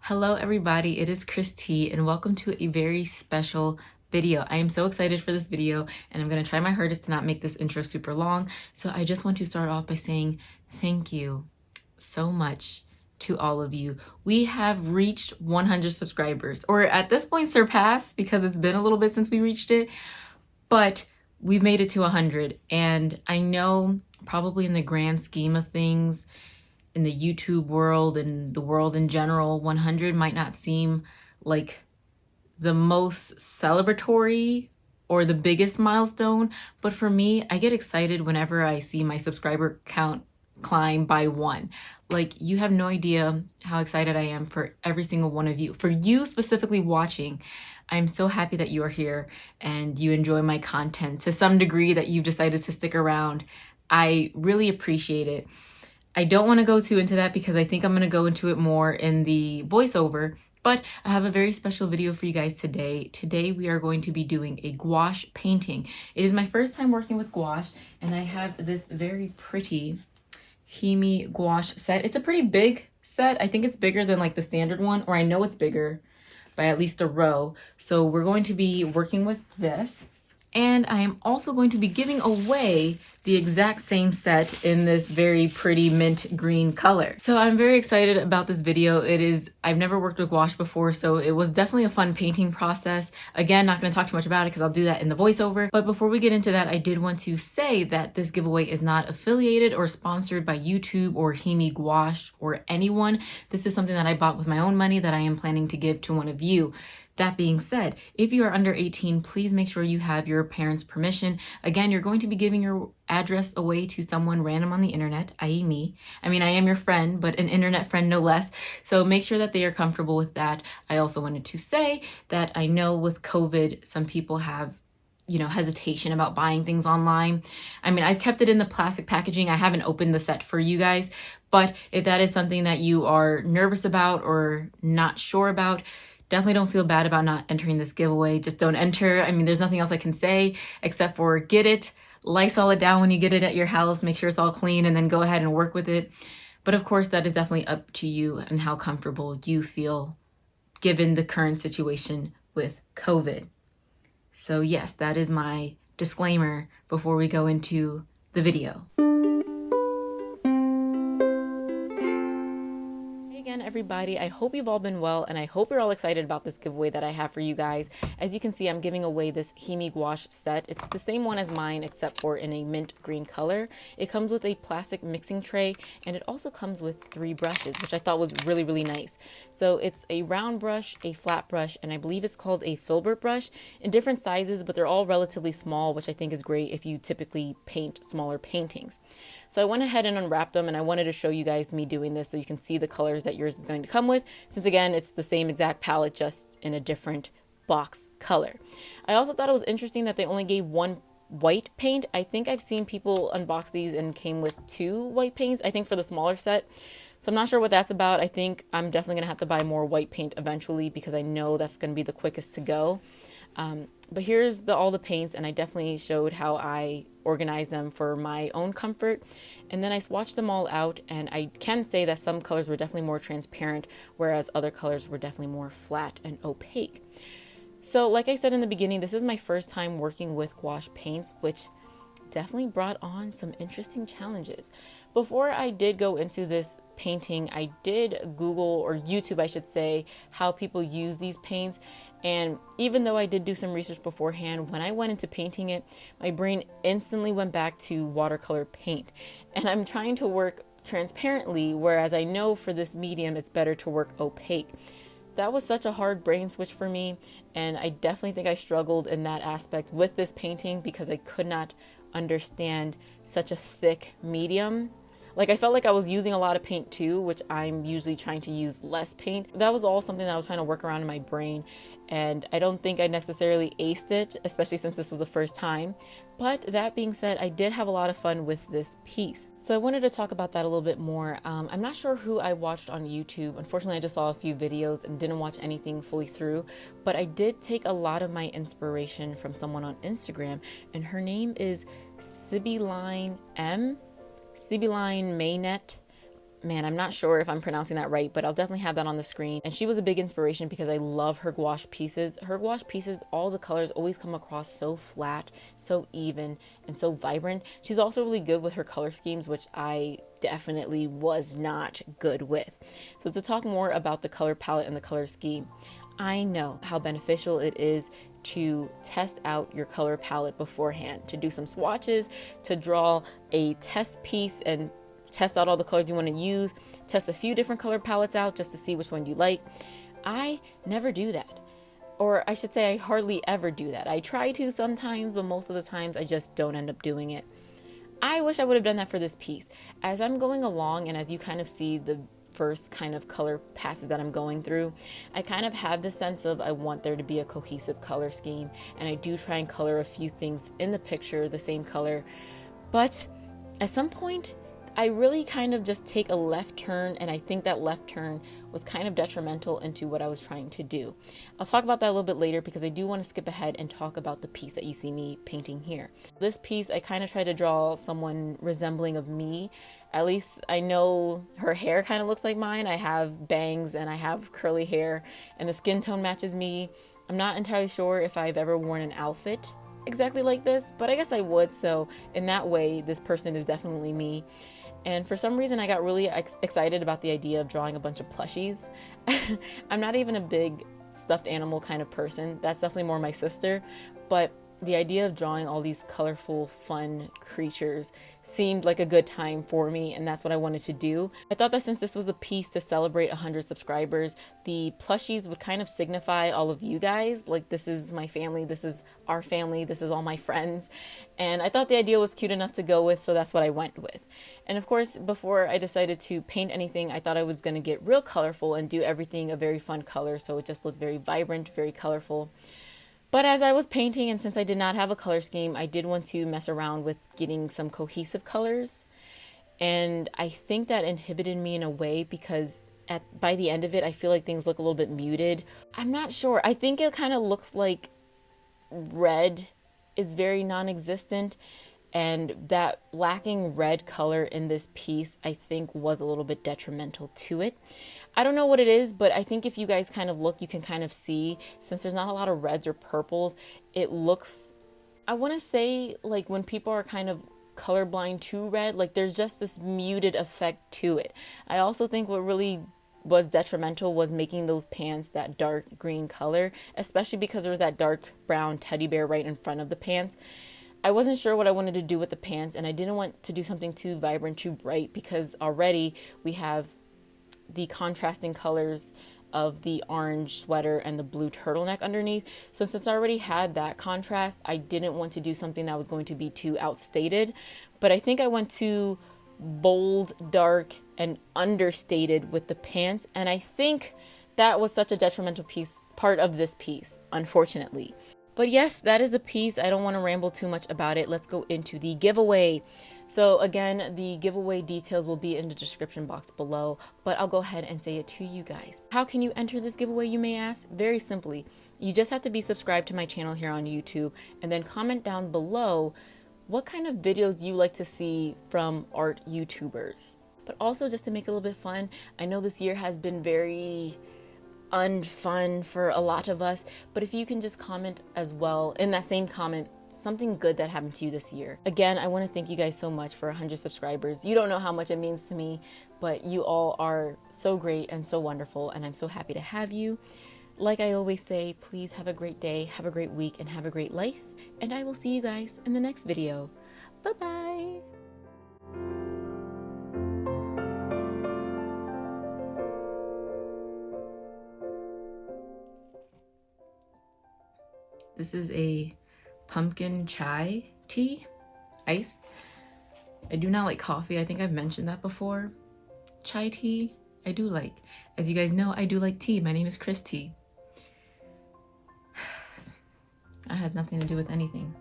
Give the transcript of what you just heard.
Hello everybody, it is Christy and welcome to a very special video. I am so excited for this video and I'm going to try my hardest to not make this intro super long. So I just want to start off by saying thank you so much to all of you. We have reached 100 subscribers, or at this point surpassed, because it's been a little bit since we reached it, but we've made it to 100. And I know probably in the grand scheme of things, in the YouTube world and the world in general, 100 might not seem like the most celebratory or the biggest milestone, but for me, I get excited whenever I see my subscriber count climb by one. Like, you have no idea how excited I am for every single one of you. For you specifically watching, I'm so happy that you are here and you enjoy my content to some degree, that you've decided to stick around. I really appreciate it. I don't want to go too into that because I think I'm going to go into it more in the voiceover, but I have a very special video for you guys today. Today we are going to be doing a gouache painting. It is my first time working with gouache, and I have this very pretty HIMI Gouache set. It's a pretty big set. I think it's bigger than like the standard one, or I know it's bigger by at least a row. So we're going to be working with this. And I am also going to be giving away the exact same set in this very pretty mint green color. So I'm very excited about this video. I've never worked with gouache before, so it was definitely a fun painting process. Again, not going to talk too much about it because I'll do that in the voiceover. But before we get into that, I did want to say that this giveaway is not affiliated or sponsored by YouTube or HIMI Gouache or anyone. This is something that I bought with my own money that I am planning to give to one of you. That being said, if you are under 18, please make sure you have your parents' permission. Again, you're going to be giving your address away to someone random on the internet, i.e. me. I mean, I am your friend, but an internet friend no less. So make sure that they are comfortable with that. I also wanted to say that I know with COVID, some people have hesitation about buying things online. I mean, I've kept it in the plastic packaging. I haven't opened the set for you guys, but if that is something that you are nervous about or not sure about, definitely don't feel bad about not entering this giveaway. Just don't enter. I mean, there's nothing else I can say except for get it, Lysol it down when you get it at your house, make sure it's all clean, and then go ahead and work with it. But of course, that is definitely up to you and how comfortable you feel given the current situation with COVID. So yes, that is my disclaimer before we go into the video. Everybody, I hope you've all been well, and I hope you're all excited about this giveaway that I have for you guys. As you can see, I'm giving away this HIMI Gouache set. It's the same one as mine, except for in a mint green color. It comes with a plastic mixing tray, and it also comes with 3 brushes, which I thought was really, really nice. So it's a round brush, a flat brush, and I believe it's called a filbert brush, in different sizes, but they're all relatively small, which I think is great if you typically paint smaller paintings. So I went ahead and unwrapped them, and I wanted to show you guys me doing this so you can see the colors that yours is going to come with, since again, it's the same exact palette, just in a different box color. I also thought it was interesting that they only gave 1 white paint. I think I've seen people unbox these and came with 2 white paints, I think, for the smaller set. So I'm not sure what that's about. I think I'm definitely going to have to buy more white paint eventually because I know that's going to be the quickest to go. But here's all the paints, and I definitely showed how I organize them for my own comfort. And then I swatched them all out, and I can say that some colors were definitely more transparent, whereas other colors were definitely more flat and opaque. So like I said in the beginning, this is my first time working with gouache paints, which definitely brought on some interesting challenges. Before I did go into this painting, I did Google, or YouTube I should say, how people use these paints. And even though I did do some research beforehand, when I went into painting it, my brain instantly went back to watercolor paint. And I'm trying to work transparently, whereas I know for this medium it's better to work opaque. That was such a hard brain switch for me, and I definitely think I struggled in that aspect with this painting because I could not understand such a thick medium. Like, I felt like I was using a lot of paint too, which I'm usually trying to use less paint. That was all something that I was trying to work around in my brain, and I don't think I necessarily aced it, especially since this was the first time. But that being said, I did have a lot of fun with this piece. So I wanted to talk about that a little bit more. I'm not sure who I watched on YouTube. Unfortunately, I just saw a few videos and didn't watch anything fully through, but I did take a lot of my inspiration from someone on Instagram, and her name is Sibylline Maynet. man, I'm not sure if I'm pronouncing that right, but I'll definitely have that on the screen. And she was a big inspiration because I love her gouache pieces. Her gouache pieces, all the colors always come across so flat, so even, and so vibrant. She's also really good with her color schemes, which I definitely was not good with. So to talk more about the color palette and the color scheme, I know how beneficial it is to test out your color palette beforehand, to do some swatches, to draw a test piece and test out all the colors you want to use, test a few different color palettes out just to see which one you like. I never do that. Or I should say I hardly ever do that. I try to sometimes, but most of the times I just don't end up doing it. I wish I would have done that for this piece. As I'm going along and as you kind of see the first kind of color passes that I'm going through, I kind of have the sense of I want there to be a cohesive color scheme, and I do try and color a few things in the picture the same color. But at some point, I really kind of just take a left turn, and I think that left turn was kind of detrimental into what I was trying to do. I'll talk about that a little bit later because I do want to skip ahead and talk about the piece that you see me painting here. This piece, I kind of try to draw someone resembling of me. At least I know her hair kind of looks like mine. I have bangs and I have curly hair, and the skin tone matches me. I'm not entirely sure if I've ever worn an outfit exactly like this, but I guess I would. So in that way, this person is definitely me. And for some reason, I got really excited about the idea of drawing a bunch of plushies. I'm not even a big stuffed animal kind of person. That's definitely more my sister. But the idea of drawing all these colorful, fun creatures seemed like a good time for me, and that's what I wanted to do. I thought that since this was a piece to celebrate 100 subscribers, the plushies would kind of signify all of you guys. Like, this is my family, this is our family, this is all my friends. And I thought the idea was cute enough to go with, so that's what I went with. And of course, before I decided to paint anything, I thought I was going to get real colorful and do everything a very fun color, so it just looked very vibrant, very colorful. But as I was painting, and since I did not have a color scheme, I did want to mess around with getting some cohesive colors. And I think that inhibited me in a way because by the end of it, I feel like things look a little bit muted. I'm not sure. I think it kind of looks like red is very non-existent. And that lacking red color in this piece, I think, was a little bit detrimental to it. I don't know what it is, but I think if you guys kind of look, you can kind of see, since there's not a lot of reds or purples, it looks, I want to say, like when people are kind of colorblind to red, like there's just this muted effect to it. I also think what really was detrimental was making those pants that dark green color, especially because there was that dark brown teddy bear right in front of the pants. I wasn't sure what I wanted to do with the pants, and I didn't want to do something too vibrant, too bright, because already we have the contrasting colors of the orange sweater and the blue turtleneck underneath. So since I already had that contrast, I didn't want to do something that was going to be too outstated. But I think I went too bold, dark, and understated with the pants, and I think that was such a detrimental part of this piece, unfortunately. But yes, that is the piece. I don't want to ramble too much about it. Let's go into the giveaway. So again, the giveaway details will be in the description box below, but I'll go ahead and say it to you guys. How can you enter this giveaway, you may ask? Very simply, you just have to be subscribed to my channel here on YouTube, and then comment down below what kind of videos you like to see from art YouTubers. But also, just to make it a little bit fun, I know this year has been very unfun for a lot of us, but if you can just comment as well in that same comment something good that happened to you this year. Again, I want to thank you guys so much for 100 subscribers. You don't know how much it means to me, but you all are so great and so wonderful, and I'm so happy to have you. Like I always say, please have a great day, have a great week, and have a great life, and I will see you guys in the next video. Bye bye. This is a pumpkin chai tea, iced. I do not like coffee. I think I've mentioned that before. Chai tea, I do like. As you guys know, I do like tea. My name is Christy. That has nothing to do with anything.